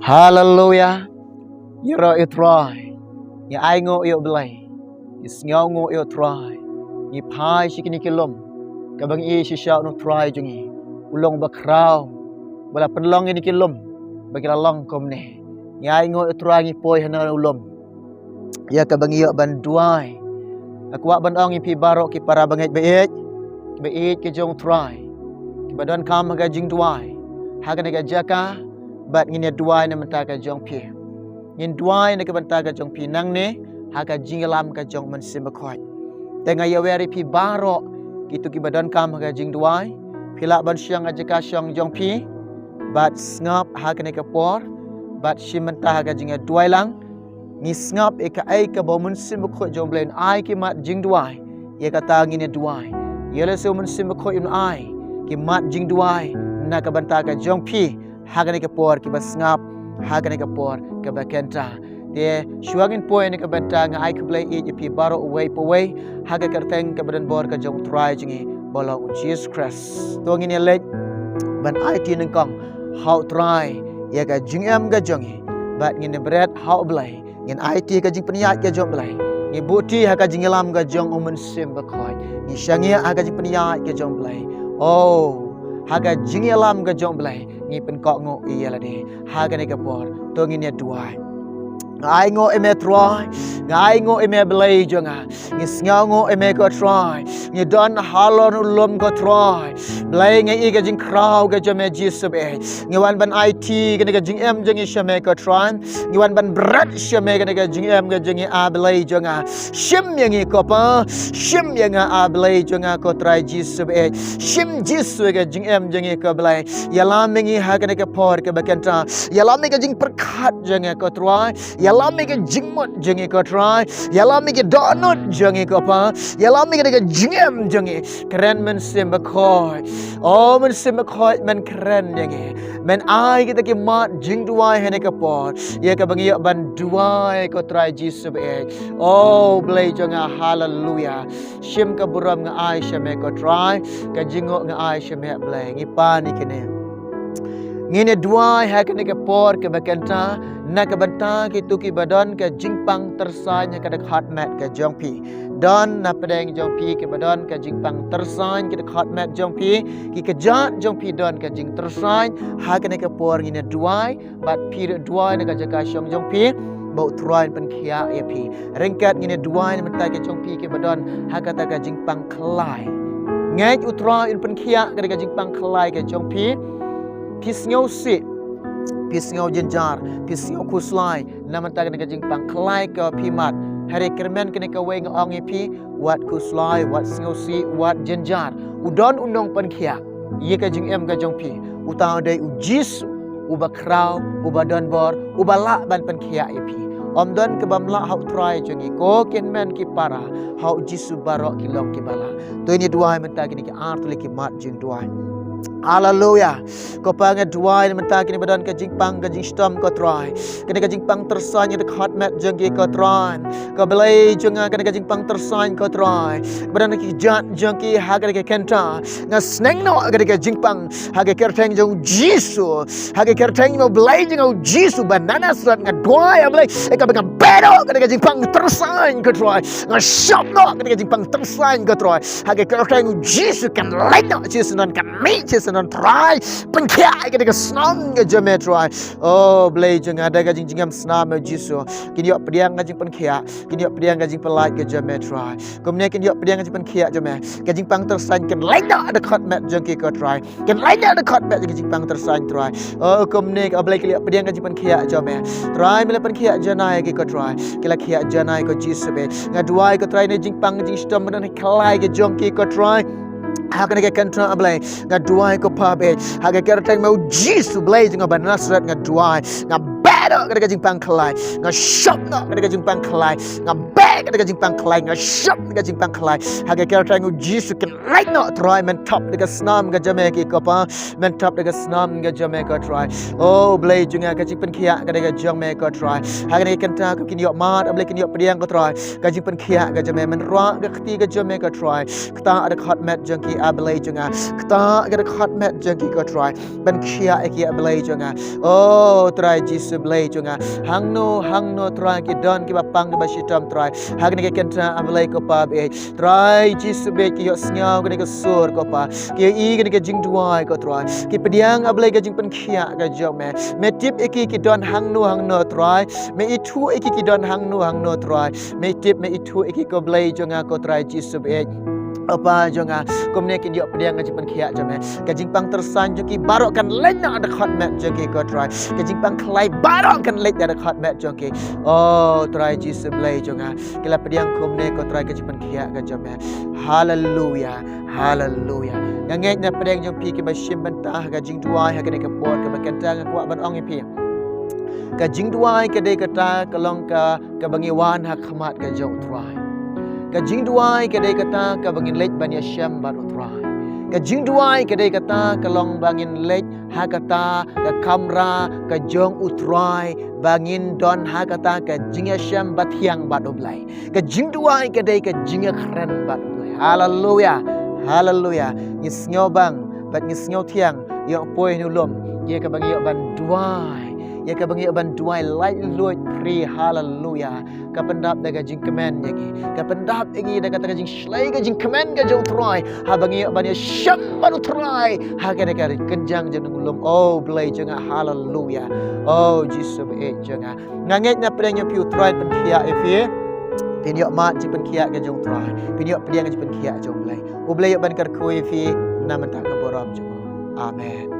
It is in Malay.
Hallelujah. Yero yo try. Ni ai ngo yo blai. Ni sngo ngo yo try. Ni pai shikini kilom. Kabang i si shau no try jungi. Ulong ba kraw. Bala penlong ni kilom. Bagi long kom ne. Ni ai ngo yo try ni poi hana ulom. Ya kabang yo ban duai. Aku wak ban ong pi barok ki para bangai beik. Beik ke jong try. Ki badan kam ga jing duai. Hagan ga jaka. Bat ngin duai na menta ka jong pi. Ngin duai na ka banta ka jong pi nang ne ha ka jingalam ka jong man sim khoi. Te nga ya weri pi baro kitu ki badan kam ka jing duai. Pila ban syang ajaka syang jong pi. Bat ngap ha ka ne ka por. Bat sim menta ka jing duai lang. Ni ngap e ka ai ka bo man sim khoi jong blen ai ki mat jing duai. Ye ka ta ngin duai. Ye le so man sim khoi un ai ki mat jing duai na ka banta ka jong pi. Hagan ke por ki basngap hagan ke por ke bakenta de shuagin poin ke banta nga ai ke play e pi baro away po way haga kerteng ke badan bor ke jong try jingi bolo Jesus Christ to ngin le ban ai tin kong how try ya ka jingam ga jongi bat ngin bread how blai ngin ai ti ka jing peniat ke jong blai ni buti ha ka jingalam ga jong umun sim ba khoi ni shangia ha ka jing peniat ke jong blai oh haga jingalam ga jong blai ni pen kok ngo iya la de haga ne ka por to ngi ne duai ngai ngo eme try ngai ngo eme blai jonga ni snga ngo eme ko try ni don halon ulum ko try blai ngai i ga jing kraw ga jame jisu be ni wan ban it ga ne ga jing em jing i shame ko try ni wan ban brat shame ga ne ga jing em ga jing a blai jonga shim yang i ko pa shim yang a blai jonga ko try jisu be shim jisu ga jing em jing i ko blai yalam ngi ha ga ne ka por ka bakenta yalam ga jing perkhat jang ko try yalam ke jingmot jangi ko try yalam ke donut jangi ko pa yalam ke jingem jangi keren men sim bakoi oh men sim bakoi men keren jangi men ai kita ke mat jing duai hene ka por ye ka bangi ban duai ko try Jesus be oh blai janga hallelujah shim ka buram nga ai shame ko try ka jingo nga ai shame blai ngi pa ni kene ngine duai ha kene ke por ke bakenta na ka banta ki tu ki badan ka jingpang tersanya ka dekat mat ka jong pi dan na pedeng jong pi ke badan ka jingpang tersan ki dekat mat jong pi ki kejat jong pi dan ka jing tersan ha kene ke por ngine duai bat pi duai na ka jaka syong jong pi bau truan pen khia ya pi rengkat ngine duai na mata ke jong pi ke badan ha kata ka jingpang khlai ngai utra in pen khia ka jingpang khlai ke jong pi pisngau si pisngau jenjar pisngau kuslai namanta kena jing pang klai ke pimat hari kermen kena ka weng ong pi wat kuslai wat sngau si wat jenjar udon undong pan khia ye ka jing em ka jong pi utang dai ujis uba kraw uba don bor uba la ban pan khia ye pi om don ke bamla hau try jongi ko ken men ki para hau jisu barok ki long ki bala to ini duai menta kini ki art le ki mat jing duai hallelujah ko pangat duai menta kini badan ka jingpang ka jingstom ko try kini ka jingpang tersanya dekat mat jengki ko try ko belai jonga kini ka jingpang tersan ko try badan ki jat jengki ha ka kenta nga sneng no ka jingpang ha ka kerteng jong jisu ha ka kerteng mo belai jong jisu banana surat nga duai belai ka bang bedo ka jingpang tersan ko try nga shop no ka jingpang tersan ko try ha ka kerteng jisu kan lain no jisu non kan mi jisu non try pengkai ke snam ke jame try oh blai jeng ada ka jingam snam jisu kini yok pediang ka jing pengkai kini yok pediang ka jing pelai ke jame try kemudian kini yok pediang ka jing pengkai jame ka jing pang tersan kan lain ada kat mat jeng ki ko try kan lain ada kat mat jing pang tersan try oh kemudian ka blai kini yok pediang ka jing pengkai jame try mele pengkai janai ki ko try kila kia janai ko jisu be ngaduai ko try ne jing pang jing stom dan kelai ke jong ki ko try Hakan ke kantra ablay nga duai ko pabe haga kerteng mau jisu blay nga banasrat nga duai nga no kada jing pang kelai nga shop no kada jing pang kelai nga bag kada jing pang kelai nga shop kada jing pang kelai haga kerta ngu Jesus kan right no try men top daga snam ga jame ki ko pa men top daga snam ga jame ko try oh blay junga ka jing pen khia kada ga jame ko try haga ni kan ta ko kin yo mat ablay kin yo pediang ko try ka jing pen khia ga jame men ra ga khti ga jame ko try kta ada hot mat junki ablay junga kta ga hot mat junki ko try ben khia ki ablay junga oh try Jesus blay junga hang no try ki don ki bapang ki basitam try haga ni kan ta ablay ko pa be try Jesus be ki yo sngau ga ni ko sur ko pa ki i ga ni ka jing duai ko try ki pediang ablay ga jing pen khia ga jome me tip iki ki don hang no try me itu iki ki don hang no try me tip me itu iki ko blay jonga ko try Jesus be apa jonga komne kin yo pediang ga jing pen khia jome ka jing pang tersan joki barok kan lenya ada khot met joki ko try ka jing pang klai barok kan lek ada khot met joki oh try Jesus blay jonga kila pediang komne ko try ka jing pen khia ga jome hallelujah hallelujah nganget na pediang jong pi ki ba shim ban ta ga jing duai ha ka ne ka pot ka ba kan ta ga kwa ban ong pi ka jing duai ka de ka ta ka long ka bangi wan ha khamat ka jong try ka jing duai ka de ka ta ka bangin lek ban ya sham ban try ka jing duai ka de ka ta ka long bangin lek ha ka ta ka kamra ka jong utrai bangin don ha ka ta ka jing ya sham bathiang bat oblai ka jing duai ka de ka jing ya khren bat oblai hallelujah hallelujah ni snyo bang bat ni snyo thiang yo poi nu lom ye ka bangi ban duai ya ka bangi ban duai lai loi pri hallelujah ka pendap daga jing kemen yagi ka pendap igi daga daga jing slai ga jing kemen ga jau try ha bangi ban ya syam baru try ha ka daga kenjang jeng ngulum oh blai jenga hallelujah oh Jesus be jenga nganget na preng yo piu try pen khia efie pin yo mat jing pen khia ga jau try pin yo pediang jing pen khia jau blai u blai yo ban kar khoi efie na man ta ka boram jo amen